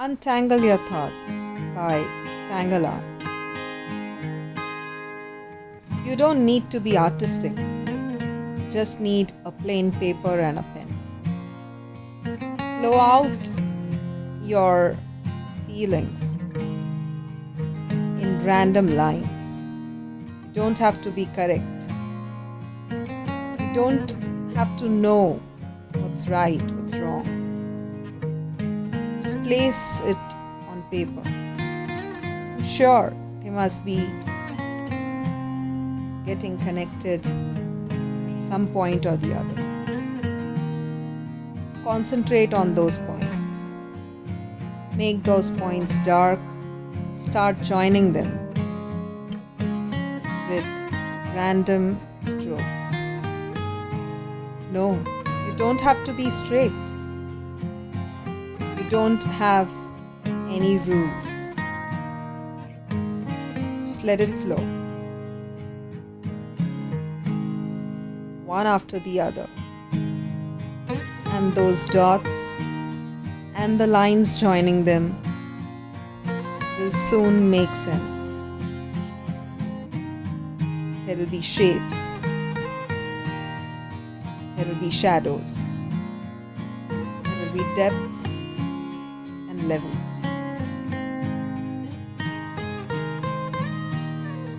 Untangle Your Thoughts by Tangle Art. You don't need to be artistic, you just need a plain paper and a pen. Flow out your feelings in random lines. You don't have to be correct. You don't have to know what's right, what's wrong. Just place it on paper. I'm sure they must be getting connected at some point or the other. Concentrate on those points. Make those points dark. Start joining them with random strokes. No, you don't have to be straight. You don't have any rules. Just let it flow. One after the other. And those dots and the lines joining them will soon make sense. There will be shapes. There will be shadows. There will be depths and levels.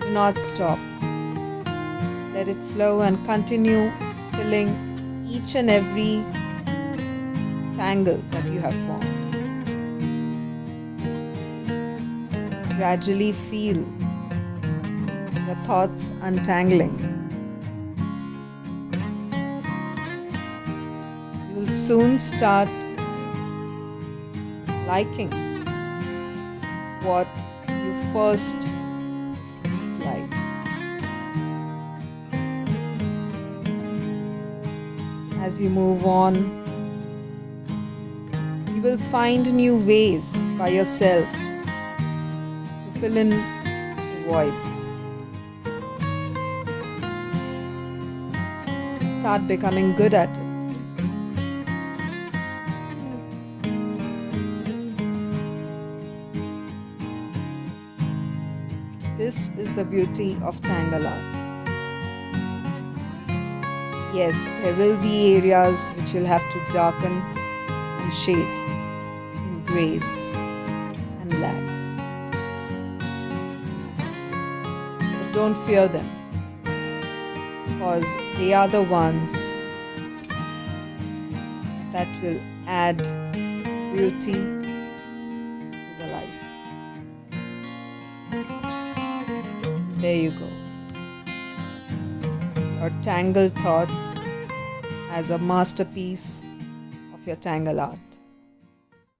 Do not stop. Let it flow and continue filling each and every tangle that you have formed. Gradually feel your thoughts untangling. You will soon start liking what you first disliked. As you move on, you will find new ways by yourself to fill in the voids. Start becoming good at it. This is the beauty of Tangle art. Yes, there will be areas which you'll have to darken and shade in grays and blacks. But don't fear them, because they are the ones that will add beauty to the life. There you go. Your tangled thoughts as a masterpiece of your tangle art.